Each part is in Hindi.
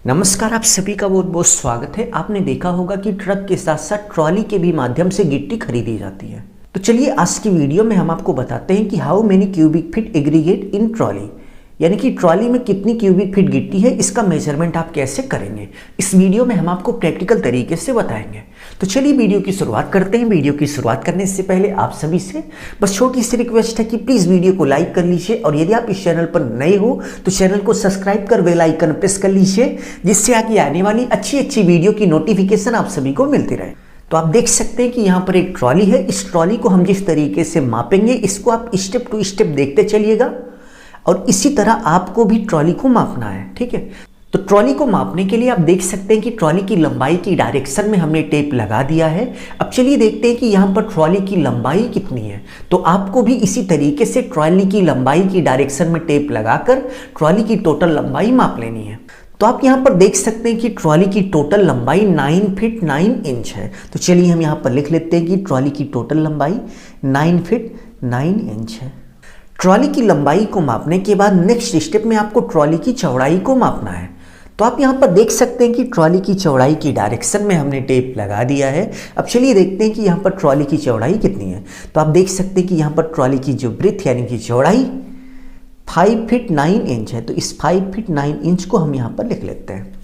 नमस्कार, आप सभी का बहुत बहुत स्वागत है। आपने देखा होगा कि ट्रक के साथ साथ ट्रॉली के भी माध्यम से गिट्टी खरीदी जाती है। तो चलिए आज की वीडियो में हम आपको बताते हैं कि how many cubic feet aggregate in trolley, यानी कि ट्रॉली में कितनी क्यूबिक फीट गिट्टी है, इसका मेजरमेंट आप कैसे करेंगे। इस वीडियो में हम आपको प्रैक्टिकल तरीके से बताएंगे। तो चलिए वीडियो की शुरुआत करते हैं। वीडियो की शुरुआत करने से पहले आप सभी से बस छोटी सी रिक्वेस्ट है कि प्लीज़ वीडियो को लाइक कर लीजिए, और यदि आप इस चैनल पर नए हो तो चैनल को सब्सक्राइब कर बेल आइकन प्रेस कर लीजिए, जिससे आगे आने वाली अच्छी अच्छी वीडियो की नोटिफिकेशन आप सभी को मिलती रहे। तो आप देख सकते हैं कि यहाँ पर एक ट्रॉली है। इस ट्रॉली को हम जिस तरीके से मापेंगे, इसको आप स्टेप टू स्टेप देखते चलिएगा, और इसी तरह आपको भी ट्रॉली को मापना है। ठीक है, तो ट्रॉली को मापने के लिए आप देख सकते हैं कि ट्रॉली की लंबाई की डायरेक्शन में हमने टेप लगा दिया है। अब चलिए देखते हैं कि यहाँ पर ट्रॉली की लंबाई कितनी है। तो आपको भी इसी तरीके से ट्रॉली की लंबाई की डायरेक्शन में टेप लगाकर ट्रॉली की टोटल लंबाई माप लेनी है। तो आप यहाँ पर देख सकते हैं कि ट्रॉली की टोटल लंबाई 9 फीट 9 इंच है। तो चलिए हम यहाँ पर लिख लेते हैं कि ट्रॉली की टोटल लंबाई 9 फीट 9 इंच है। ट्रॉली की लंबाई को मापने के बाद नेक्स्ट स्टेप में आपको ट्रॉली की चौड़ाई को मापना है। तो आप यहाँ पर देख सकते हैं कि ट्रॉली की चौड़ाई की डायरेक्शन में हमने टेप लगा दिया है। अब चलिए देखते हैं कि यहाँ पर ट्रॉली की चौड़ाई कितनी है। तो आप देख सकते हैं कि यहाँ पर ट्रॉली की जो ब्रेथ यानी कि चौड़ाई 5 फीट 9 इंच है। तो इस 5 फीट 9 इंच को हम यहाँ पर लिख लेते हैं।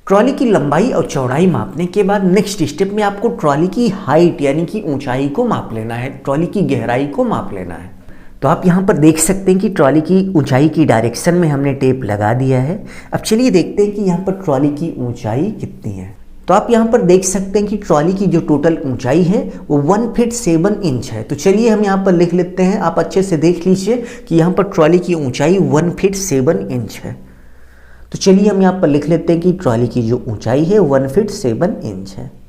ट्रॉली की लंबाई और चौड़ाई मापने के बाद नेक्स्ट स्टेप में आपको ट्रॉली की हाइट यानी कि ऊंचाई को माप लेना है, ट्रॉली की गहराई को माप लेना है। तो आप यहाँ पर देख सकते हैं कि ट्रॉली की ऊंचाई की डायरेक्शन में हमने टेप लगा दिया है। अब चलिए देखते हैं कि यहाँ पर ट्रॉली की ऊंचाई कितनी है। तो आप यहाँ पर देख सकते हैं कि ट्रॉली की जो टोटल ऊंचाई है वो 1 फीट 7 इंच है। तो चलिए हम यहाँ पर लिख लेते हैं। आप अच्छे से देख लीजिए कि यहाँ पर ट्रॉली की ऊंचाई 1 फीट 7 इंच है। तो चलिए हम यहाँ पर लिख लेते हैं कि ट्रॉली की जो ऊंचाई है 1 फीट 7 इंच है।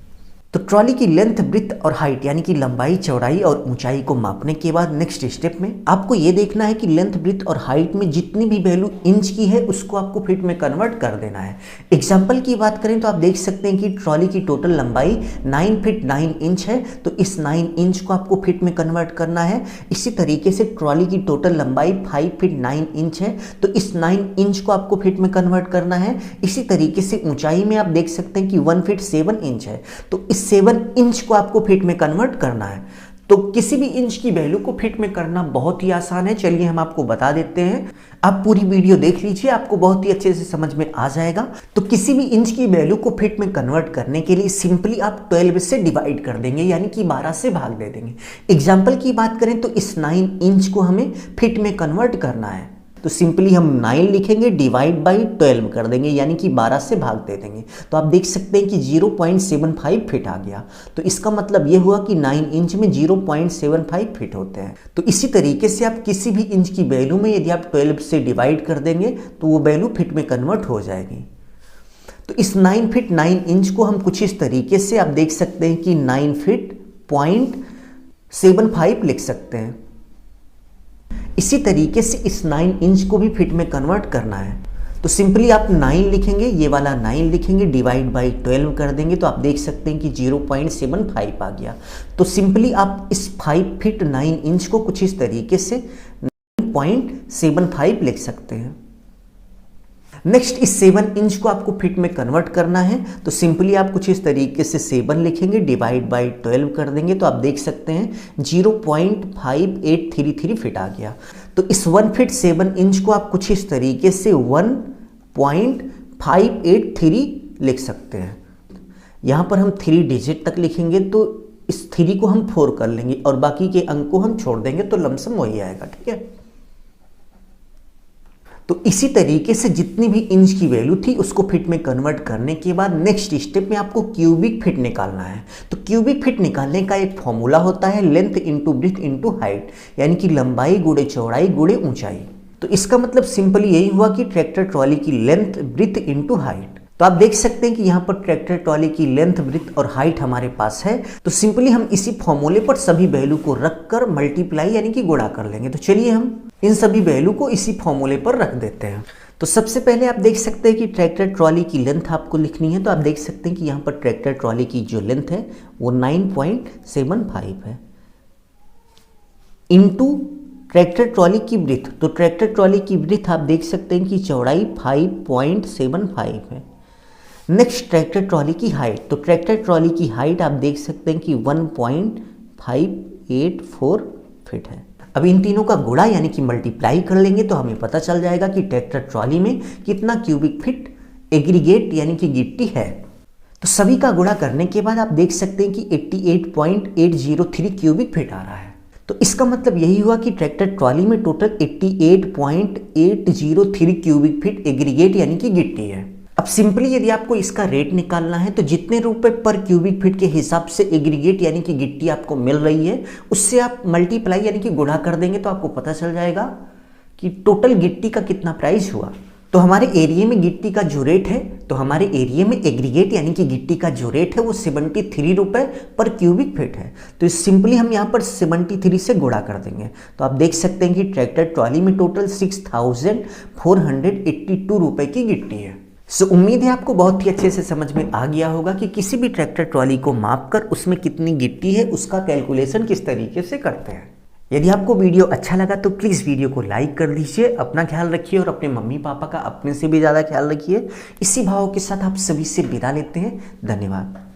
तो ट्रॉली की लेंथ, ब्रेथ और हाइट यानी कि लंबाई, चौड़ाई और ऊंचाई को मापने के बाद नेक्स्ट स्टेप में आपको ये देखना है कि लेंथ, ब्रेथ और हाइट में जितनी भी वैल्यू इंच की है उसको आपको फीट में कन्वर्ट कर देना है। एग्जाम्पल की बात करें तो आप देख सकते हैं कि ट्रॉली की टोटल लंबाई 9 फीट 9 इंच है। तो इस 9 इंच को आपको फीट में कन्वर्ट करना है। इसी तरीके से ट्रॉली की टोटल लंबाई 5 फीट 9 इंच है। तो इस 9 इंच को आपको फीट में कन्वर्ट करना है। इसी तरीके से ऊंचाई में आप देख सकते हैं कि 1 फीट 7 इंच है। तो इस 7 इंच को आपको फीट में कन्वर्ट करना है। तो किसी भी इंच की वैल्यू को फीट में करना बहुत ही आसान है। चलिए हम आपको बता देते हैं। आप पूरी वीडियो देख लीजिए, आपको बहुत ही अच्छे से समझ में आ जाएगा। तो किसी भी इंच की वैल्यू को फीट में कन्वर्ट करने के लिए सिंपली आप 12 से डिवाइड कर देंगे, यानी कि 12 से भाग दे देंगे। एग्जाम्पल की बात करें तो इस 9 इंच को हमें फीट में कन्वर्ट करना है। तो सिंपली हम 9 लिखेंगे, डिवाइड बाई 12 कर देंगे, यानी कि 12 से भाग दे देंगे। तो आप देख सकते हैं कि 0.75 फीट आ गया। तो इसका मतलब ये हुआ कि 9 इंच में 0.75 फीट होते हैं। तो इसी तरीके से आप किसी भी इंच की वैल्यू में यदि आप 12 से डिवाइड कर देंगे तो वो वैल्यू फीट में कन्वर्ट हो जाएगी। तो इस 9 फीट 9 इंच को हम कुछ इस तरीके से आप देख सकते हैं कि 9 फीट 0.75 लिख सकते हैं। इसी तरीके से इस 9 इंच को भी फीट में कन्वर्ट करना है। तो सिंपली आप 9 लिखेंगे, ये वाला 9 लिखेंगे, डिवाइड बाई 12 कर देंगे। तो आप देख सकते हैं कि 0.75 आ गया। तो सिंपली आप इस 5 फीट 9 इंच को कुछ इस तरीके से 9.75 लिख सकते हैं। नेक्स्ट इस 7 इंच को आपको फीट में कन्वर्ट करना है। तो सिंपली आप कुछ इस तरीके से 7 लिखेंगे, डिवाइड बाई 12 कर देंगे। तो आप देख सकते हैं 0.5833 फीट आ गया। तो इस 1 फीट 7 इंच को आप कुछ इस तरीके से 1.583 लिख सकते हैं। यहाँ पर हम 3 डिजिट तक लिखेंगे, तो इस 3 को हम 4 कर लेंगे और बाकी के अंक को हम छोड़ देंगे, तो लमसम वही आएगा। ठीक है, तो इसी तरीके से जितनी भी इंच की वैल्यू थी उसको फीट में कन्वर्ट करने के बाद नेक्स्ट स्टेप में आपको क्यूबिक फीट निकालना है। तो क्यूबिक फीट निकालने का एक फॉर्मूला होता है length into breadth into height, यानी कि लंबाई गुणे चौड़ाई गुणे ऊंचाई। तो इसका मतलब सिंपली यही हुआ कि ट्रैक्टर ट्रॉली की लेंथ, ब्रेथ इंटू हाइट। तो आप देख सकते हैं कि यहाँ पर ट्रैक्टर ट्रॉली की लेंथ, ब्रेथ और हाइट हमारे पास है। तो सिंपली हम इसी फॉर्मूले पर सभी वैल्यू को रखकर मल्टीप्लाई यानी कि गुणा कर लेंगे। तो चलिए हम इन सभी वैल्यू को इसी फॉर्मूले पर रख देते हैं। तो सबसे पहले आप देख सकते हैं कि ट्रैक्टर ट्रॉली की लेंथ आपको लिखनी है। तो आप देख सकते हैं कि यहाँ पर ट्रैक्टर ट्रॉली की जो लेंथ है वो 9.75 है, इंटू ट्रैक्टर ट्रॉली की ब्रीथ, तो ट्रैक्टर ट्रॉली की ब्रीथ आप देख सकते हैं कि चौड़ाई 5.75 है। नेक्स्ट ट्रैक्टर ट्रॉली की हाइट, तो ट्रैक्टर ट्रॉली की हाइट आप देख सकते हैं कि 1.584 फीट है। अब इन तीनों का गुणा यानी कि मल्टीप्लाई कर लेंगे तो हमें पता चल जाएगा कि ट्रैक्टर ट्रॉली में कितना क्यूबिक फीट एग्रीगेट यानी कि गिट्टी है। तो सभी का गुणा करने के बाद आप देख सकते हैं कि 88.803 क्यूबिक फीट आ रहा है। तो इसका मतलब यही हुआ कि ट्रैक्टर ट्रॉली में टोटल 88.803 क्यूबिक फीट एग्रीगेट यानी कि गिट्टी है। अब सिंपली यदि आपको इसका रेट निकालना है तो जितने रुपए पर क्यूबिक फीट के हिसाब से एग्रीगेट यानी कि गिट्टी आपको मिल रही है उससे आप मल्टीप्लाई यानी कि गुणा कर देंगे तो आपको पता चल जाएगा कि टोटल गिट्टी का कितना प्राइस हुआ। तो हमारे एरिया में गिट्टी का जो रेट है, तो हमारे एरिया में एग्रीगेट यानी कि गिट्टी का जो रेट है वो 73 रुपये पर क्यूबिक फीट है। तो सिंपली हम यहाँ पर 73 से गुणा कर देंगे तो आप देख सकते हैं कि ट्रैक्टर ट्रॉली में टोटल 6482 रुपये की गिट्टी है। सो उम्मीद है आपको बहुत ही अच्छे से समझ में आ गया होगा कि किसी भी ट्रैक्टर ट्रॉली को माप कर उसमें कितनी गिट्टी है उसका कैलकुलेशन किस तरीके से करते हैं। यदि आपको वीडियो अच्छा लगा तो प्लीज़ वीडियो को लाइक कर दीजिए, अपना ख्याल रखिए और अपने मम्मी पापा का अपने से भी ज़्यादा ख्याल रखिए। इसी भाव के साथ आप सभी से विदा लेते हैं। धन्यवाद।